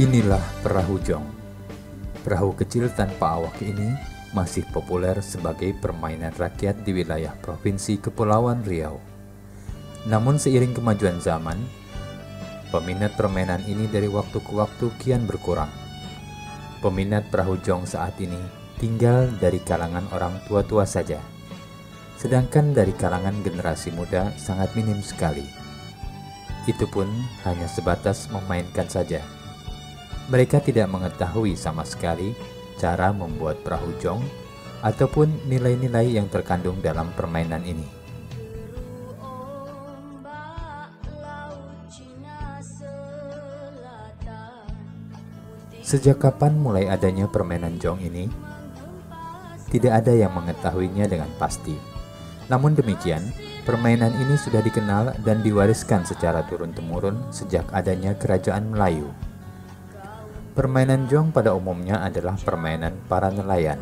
Inilah perahu jong. Perahu kecil tanpa awak ini masih populer sebagai permainan rakyat di wilayah Provinsi Kepulauan Riau. Namun seiring kemajuan zaman, peminat permainan ini dari waktu ke waktu kian berkurang. Peminat perahu jong saat ini tinggal dari kalangan orang tua-tua saja, sedangkan dari kalangan generasi muda sangat minim sekali. Itu pun hanya sebatas memainkan saja. Mereka tidak mengetahui sama sekali cara membuat perahu jong ataupun nilai-nilai yang terkandung dalam permainan ini. Sejak kapan mulai adanya permainan jong ini? Tidak ada yang mengetahuinya dengan pasti. Namun demikian, permainan ini sudah dikenal dan diwariskan secara turun-temurun sejak adanya Kerajaan Melayu. Permainan jong pada umumnya adalah permainan para nelayan,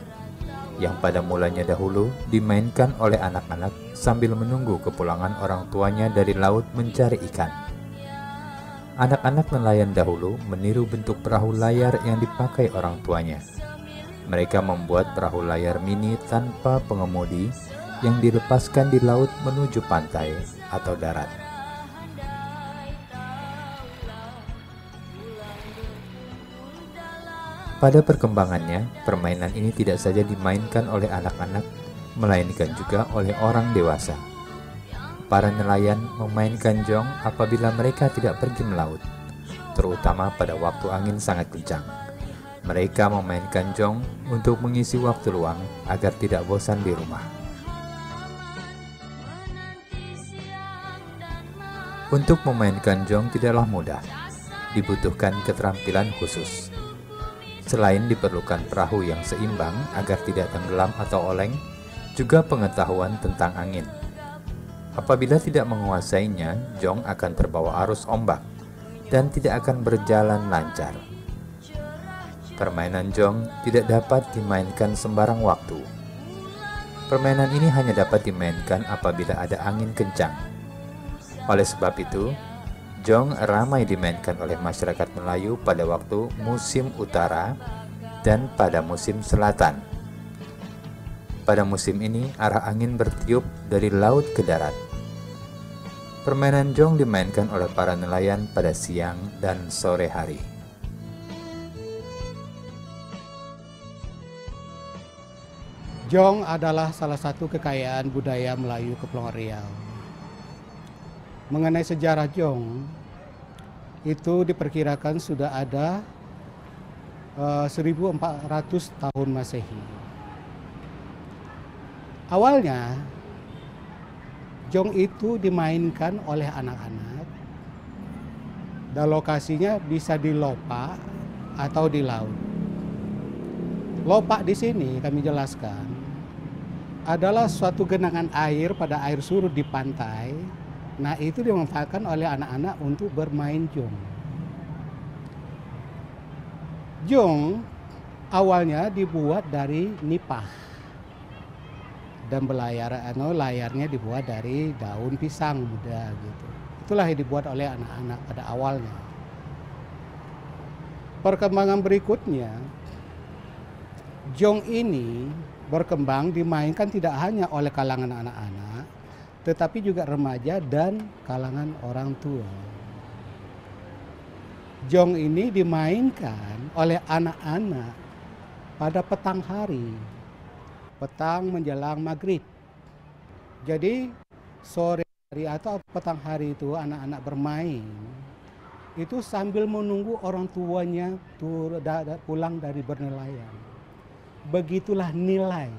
yang pada mulanya dahulu dimainkan oleh anak-anak sambil menunggu kepulangan orang tuanya dari laut mencari ikan. Anak-anak nelayan dahulu meniru bentuk perahu layar yang dipakai orang tuanya. Mereka membuat perahu layar mini tanpa pengemudi yang dilepaskan di laut menuju pantai atau darat. Pada perkembangannya, permainan ini tidak saja dimainkan oleh anak-anak, melainkan juga oleh orang dewasa. Para nelayan memainkan jong apabila mereka tidak pergi melaut, terutama pada waktu angin sangat kencang. Mereka memainkan jong untuk mengisi waktu luang agar tidak bosan di rumah. Untuk memainkan jong tidaklah mudah, dibutuhkan keterampilan khusus. Selain diperlukan perahu yang seimbang agar tidak tenggelam atau oleng, juga pengetahuan tentang angin. Apabila tidak menguasainya, jong akan terbawa arus ombak dan tidak akan berjalan lancar. Permainan jong tidak dapat dimainkan sembarang waktu. Permainan ini hanya dapat dimainkan apabila ada angin kencang. Oleh sebab itu, jong ramai dimainkan oleh masyarakat Melayu pada waktu musim utara dan pada musim selatan. Pada musim ini, arah angin bertiup dari laut ke darat. Permainan jong dimainkan oleh para nelayan pada siang dan sore hari. Jong adalah salah satu kekayaan budaya Melayu Kepulauan Riau. Mengenai sejarah Jong, itu diperkirakan sudah ada 1400 tahun Masehi. Awalnya, Jong itu dimainkan oleh anak-anak dan lokasinya bisa di lopak atau di laut. Lopak di sini kami jelaskan adalah suatu genangan air pada air surut di pantai. Nah, itu dimanfaatkan oleh anak-anak untuk bermain jong. Jong awalnya dibuat dari nipah dan layarnya dibuat dari daun pisang muda gitu. Itulah yang dibuat oleh anak-anak pada awalnya. Perkembangan berikutnya, jong ini berkembang dimainkan tidak hanya oleh kalangan anak-anak, tetapi juga remaja dan kalangan orang tua. Jong ini dimainkan oleh anak-anak pada petang hari, petang menjelang maghrib. Jadi sore hari atau petang hari itu anak-anak bermain, itu sambil menunggu orang tuanya pulang dari bernelayan. Begitulah nilai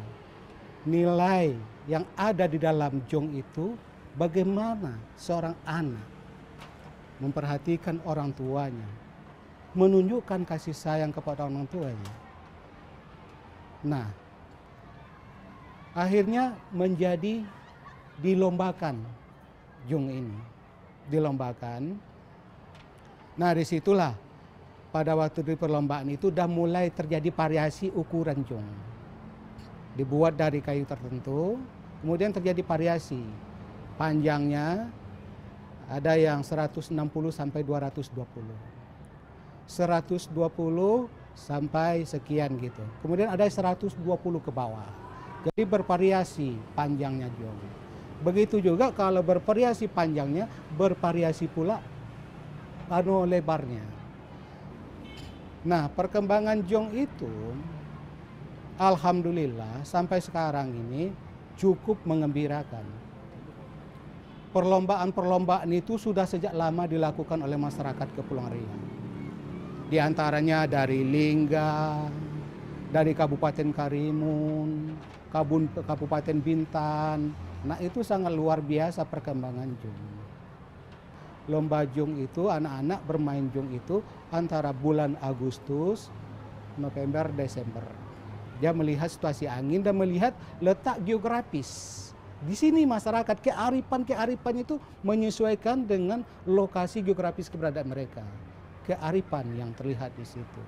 yang ada di dalam jong itu, bagaimana seorang anak memperhatikan orang tuanya, menunjukkan kasih sayang kepada orang tuanya. Nah, akhirnya menjadi dilombakan jong ini, dilombakan. Nah, disitulah pada waktu di perlombaan itu sudah mulai terjadi variasi ukuran jong. Dibuat dari kayu tertentu, kemudian terjadi variasi. Panjangnya ada yang 160 sampai 220. 120 sampai sekian gitu. Kemudian ada 120 ke bawah. Jadi bervariasi panjangnya jong. Begitu juga kalau bervariasi panjangnya, bervariasi pula lebarnya. Nah, perkembangan jong itu alhamdulillah sampai sekarang ini cukup mengembirakan. Perlombaan-perlombaan itu sudah sejak lama dilakukan oleh masyarakat Kepulauan Riau. Di antaranya dari Lingga, dari Kabupaten Karimun, Kabupaten Bintan. Nah, itu sangat luar biasa perkembangan jong. Lomba jong itu, anak-anak bermain jong itu antara bulan Agustus, November, Desember. Dia melihat situasi angin dan melihat letak geografis. Di sini masyarakat kearifan itu menyesuaikan dengan lokasi geografis keberadaan mereka. Kearifan yang terlihat di situ.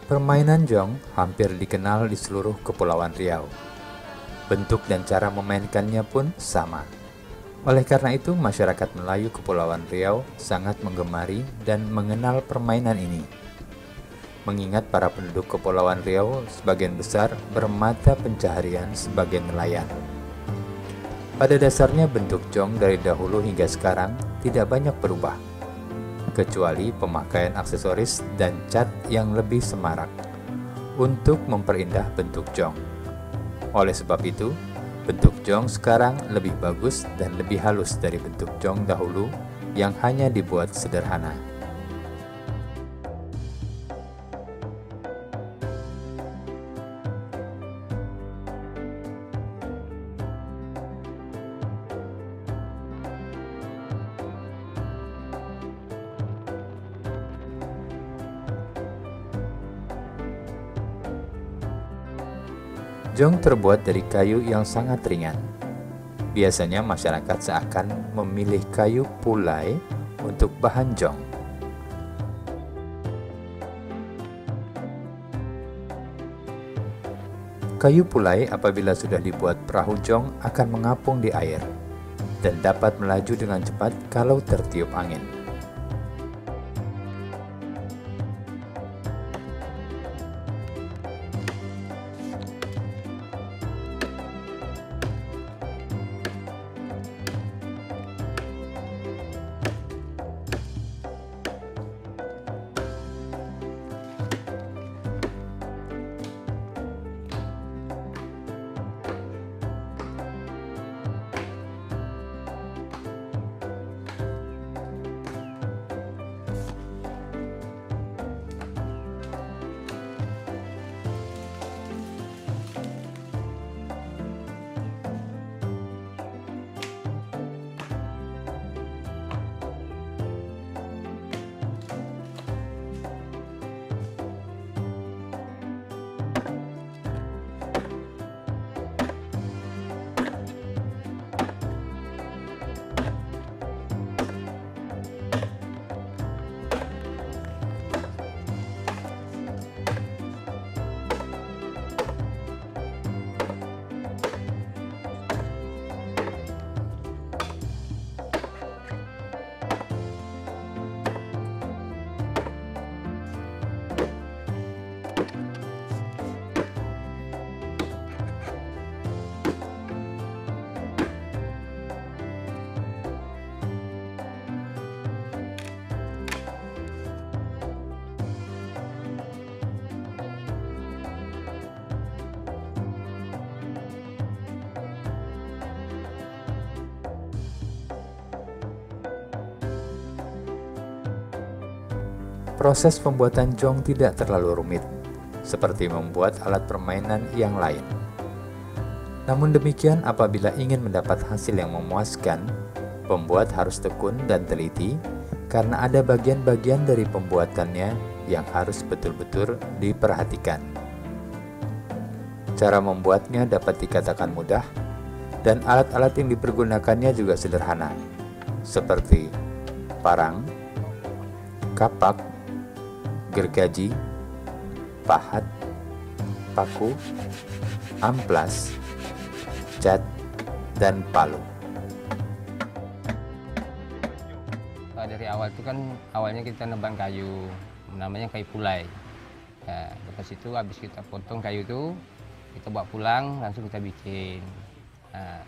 Permainan jong hampir dikenal di seluruh Kepulauan Riau. Bentuk dan cara memainkannya pun sama. Oleh karena itu, masyarakat Melayu Kepulauan Riau sangat menggemari dan mengenal permainan ini. Mengingat para penduduk Kepulauan Riau sebagian besar bermata pencaharian sebagai nelayan. Pada dasarnya bentuk jong dari dahulu hingga sekarang tidak banyak berubah, kecuali pemakaian aksesoris dan cat yang lebih semarak untuk memperindah bentuk jong. Oleh sebab itu, bentuk jong sekarang lebih bagus dan lebih halus dari bentuk jong dahulu yang hanya dibuat sederhana. Jong terbuat dari kayu yang sangat ringan. Biasanya masyarakat seakan memilih kayu pulai untuk bahan jong. Kayu pulai apabila sudah dibuat perahu jong akan mengapung di air dan dapat melaju dengan cepat kalau tertiup angin. Proses pembuatan jong tidak terlalu rumit, seperti membuat alat permainan yang lain. Namun demikian, apabila ingin mendapat hasil yang memuaskan, pembuat harus tekun dan teliti karena ada bagian-bagian dari pembuatannya yang harus betul-betul diperhatikan. Cara membuatnya dapat dikatakan mudah, dan alat-alat yang dipergunakannya juga sederhana, seperti parang, kapak, gergaji, pahat, paku, amplas, cat, dan palu. Dari awal itu kan awalnya kita nebang kayu, namanya kayu pulai. Nah, lepas itu habis kita potong kayu itu, kita bawa pulang langsung kita bikin. Nah,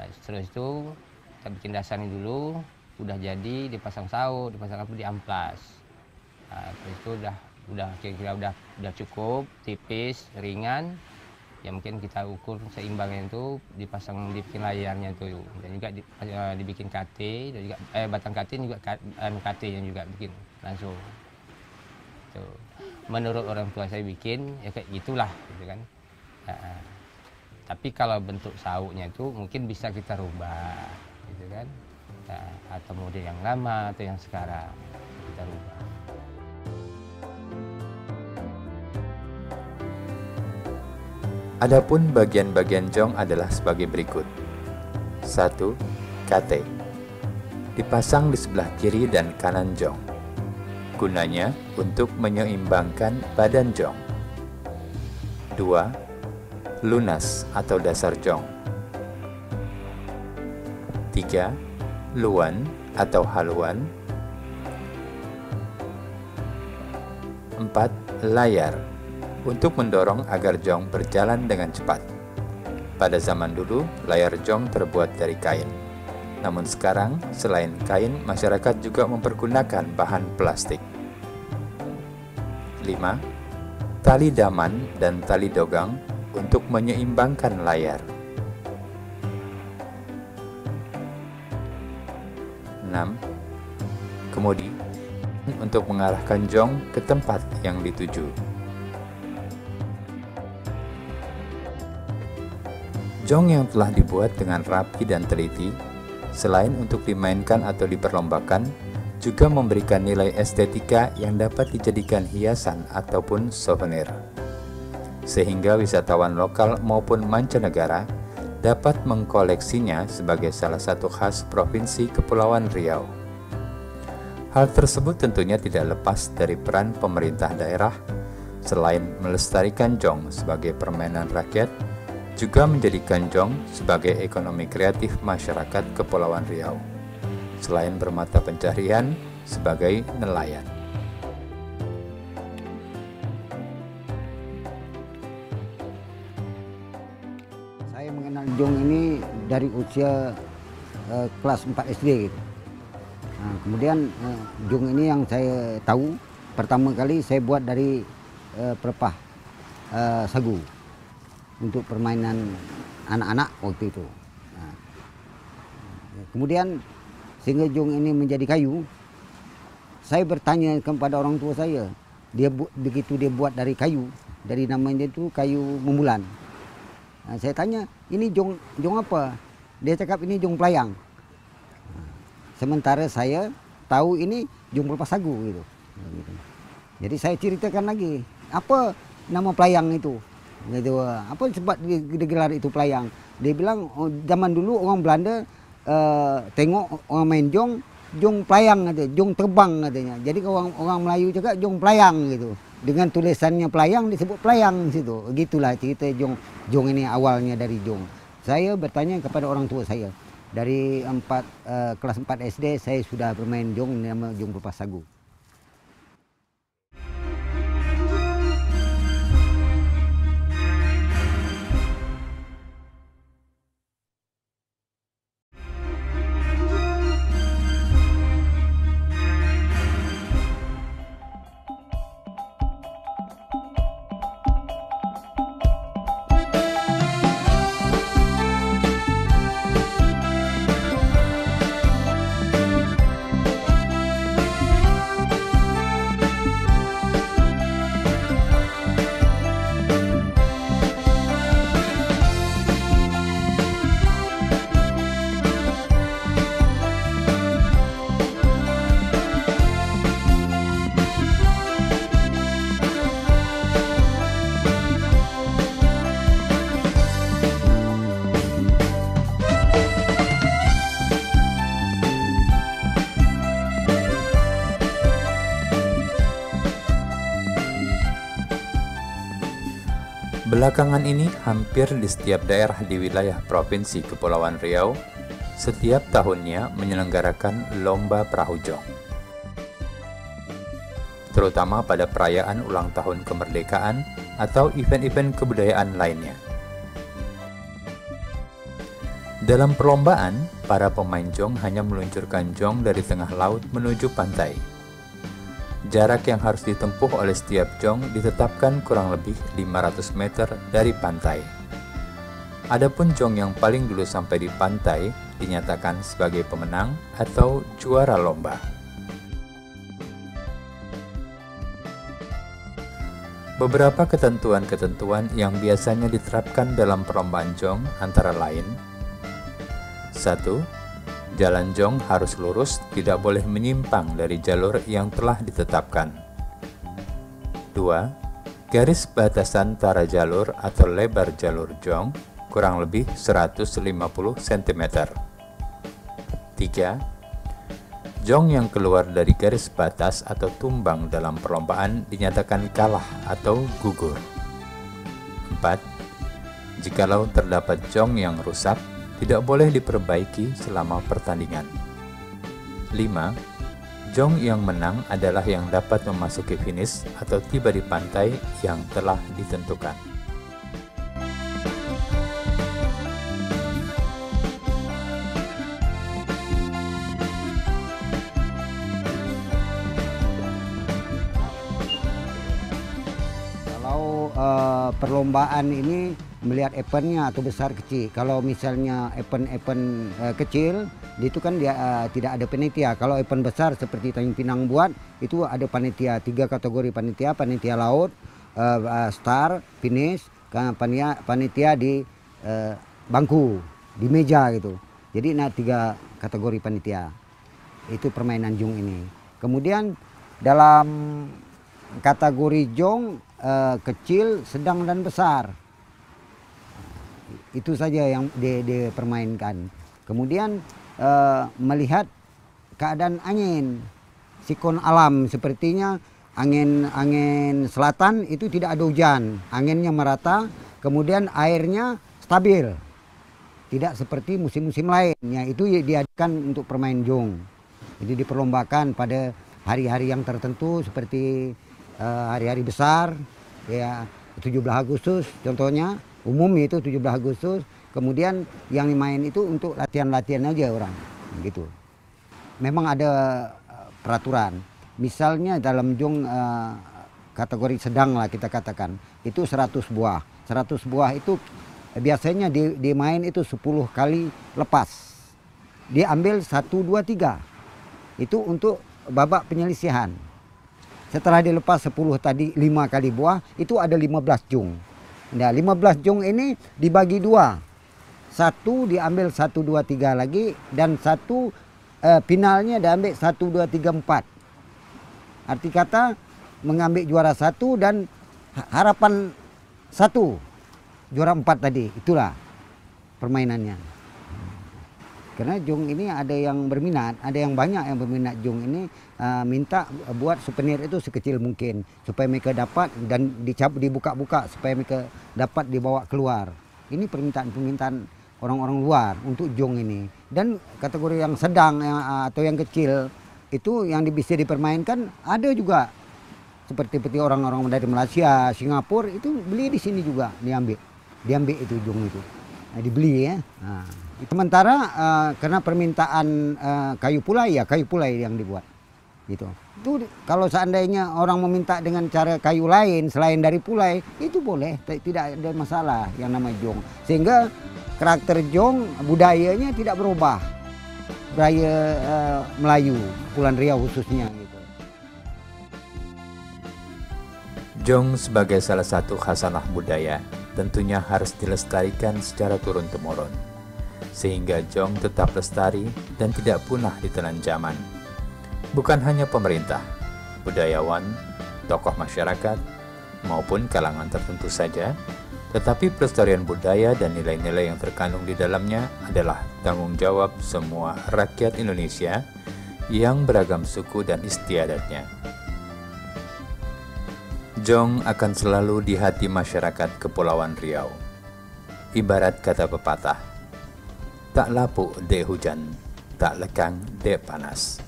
terus itu kita bikin dasarnya dulu, udah jadi dipasang saut, dipasang apa, di amplas. Nah, terus itu udah kira-kira udah cukup, tipis, ringan. Ya mungkin kita ukur seimbangnya itu, dibikin layarnya itu, dan juga dibikin KT, dan juga batang KT juga KT yang juga bikin langsung. Tuh. Menurut orang tua saya bikin ya kayak gitulah, gitu kan. Nah, tapi kalau bentuk sauknya itu mungkin bisa kita rubah, gitu kan. Nah, atau model yang lama atau yang sekarang kita rubah. Adapun bagian-bagian jong adalah sebagai berikut. 1. KT. Dipasang di sebelah kiri dan kanan jong. Gunanya untuk menyeimbangkan badan jong. 2. Lunas atau dasar jong. 3. Luan atau haluan. 4. Layar untuk mendorong agar jong berjalan dengan cepat. Pada zaman dulu, layar jong terbuat dari kain. Namun sekarang, selain kain, masyarakat juga mempergunakan bahan plastik. 5. Tali daman dan tali dogang untuk menyeimbangkan layar. 6. Kemudi untuk mengarahkan jong ke tempat yang dituju. Jong yang telah dibuat dengan rapi dan teliti, selain untuk dimainkan atau diperlombakan, juga memberikan nilai estetika yang dapat dijadikan hiasan ataupun souvenir. sehingga wisatawan lokal maupun mancanegara dapat mengkoleksinya sebagai salah satu khas Provinsi Kepulauan Riau. Hal tersebut tentunya tidak lepas dari peran pemerintah daerah, selain melestarikan jong sebagai permainan rakyat, juga menjadikan jong sebagai ekonomi kreatif masyarakat Kepulauan Riau, selain bermata pencaharian sebagai nelayan. Saya mengenal jong ini dari usia kelas 4 SD gitu. Nah, kemudian jong ini yang saya tahu pertama kali saya buat dari pelepah sagu untuk permainan anak-anak waktu itu. Nah, kemudian sehingga jong ini menjadi kayu, saya bertanya kepada orang tua saya, begitu dia buat dari kayu, dari namanya itu kayu membulan. Nah, saya tanya, ini jong apa? Dia cakap ini jong pelayang. Sementara saya tahu ini jong pelepah sagu gitu. Jadi saya ceritakan lagi, apa nama pelayang itu? Gitu. Apa sebab digelar itu pelayang? Dia bilang zaman dulu orang Belanda tengok orang main jong pelayang katanya, jong terbang katanya. Jadi orang Melayu cakap jong pelayang gitu. Dengan tulisannya pelayang disebut pelayang situ. Gitulah cerita jong ini awalnya dari jong. Saya bertanya kepada orang tua saya. Dari kelas 4 SD saya sudah bermain jong, nama jong pelepah sagu. Belakangan ini, hampir di setiap daerah di wilayah Provinsi Kepulauan Riau, setiap tahunnya menyelenggarakan lomba perahu jong. Terutama pada perayaan ulang tahun kemerdekaan atau event-event kebudayaan lainnya. Dalam perlombaan, para pemain jong hanya meluncurkan jong dari tengah laut menuju pantai. Jarak yang harus ditempuh oleh setiap jong ditetapkan kurang lebih 500 meter dari pantai. Adapun jong yang paling dulu sampai di pantai dinyatakan sebagai pemenang atau juara lomba. Beberapa ketentuan-ketentuan yang biasanya diterapkan dalam perlombaan jong antara lain: 1. Jalan jong harus lurus, tidak boleh menyimpang dari jalur yang telah ditetapkan. 2. Garis batasan antara jalur atau lebar jalur jong kurang lebih 150 cm. 3. Jong yang keluar dari garis batas atau tumbang dalam perlombaan dinyatakan kalah atau gugur. 4. Jikalau terdapat jong yang rusak, tidak boleh diperbaiki selama pertandingan. 5. Jong yang menang adalah yang dapat memasuki finish atau tiba di pantai yang telah ditentukan. Kalau perlombaan ini melihat eventnya atau besar kecil. Kalau misalnya event kecil, itu kan dia tidak ada panitia. Kalau event besar seperti Tanjung Pinang buat, itu ada panitia, 3 kategori panitia: panitia laut, star, finish, panitia di bangku, di meja gitu. Jadi 3 kategori panitia. Itu permainan jong ini. Kemudian dalam kategori jong kecil, sedang dan besar. Itu saja yang dipermainkan. Kemudian melihat keadaan angin, siklon alam, sepertinya angin selatan itu tidak ada hujan, anginnya merata, kemudian airnya stabil, tidak seperti musim-musim lainnya. Itu diadakan untuk permain jong. Jadi diperlombakan pada hari-hari yang tertentu seperti hari-hari besar, ya 17 Agustus contohnya, umum itu 17 Agustus. Kemudian yang dimain itu untuk latihan-latihan aja orang, gitu. Memang ada peraturan. Misalnya dalam jong kategori sedang lah kita katakan, itu 100 buah. 100 buah itu biasanya dimain itu 10 kali lepas. Diambil 1, 2, 3. Itu untuk babak penyelisihan. Setelah dilepas 10 tadi 5 kali buah, itu ada 15 jong. Nah, 15 jong ini dibagi 2. Satu diambil 1, 2, 3 lagi, dan satu finalnya diambil 1, 2, 3, 4. Arti kata mengambil juara 1 dan harapan 1 juara 4 tadi. Itulah permainannya. Karena jong ini ada yang berminat, ada yang banyak yang berminat jong ini, minta buat souvenir itu sekecil mungkin supaya mereka dapat, dan dibuka-buka supaya mereka dapat dibawa keluar. Ini permintaan orang-orang luar untuk jong ini. Dan kategori yang sedang atau yang kecil itu yang bisa dipermainkan ada juga. Seperti orang-orang dari Malaysia, Singapura itu beli di sini juga, diambil itu jong itu. Nah, dibeli ya. Nah, sementara karena permintaan kayu pulai yang dibuat. Gitu. Itu kalau seandainya orang meminta dengan cara kayu lain selain dari pulai, itu boleh, tidak ada masalah yang namanya jong. Sehingga karakter jong budayanya tidak berubah. Budaya Melayu, Kepulauan Riau khususnya gitu. Jong sebagai salah satu khasanah budaya tentunya harus dilestarikan secara turun-temurun, sehingga jong tetap lestari dan tidak punah ditelan zaman. Bukan hanya pemerintah, budayawan, tokoh masyarakat, maupun kalangan tertentu saja, tetapi pelestarian budaya dan nilai-nilai yang terkandung di dalamnya adalah tanggung jawab semua rakyat Indonesia yang beragam suku dan istiadatnya. Jong akan selalu di hati masyarakat Kepulauan Riau. Ibarat kata pepatah, tak lapuk dek hujan, tak lekang dek panas.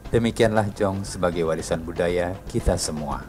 Demikianlah jong sebagai warisan budaya kita semua.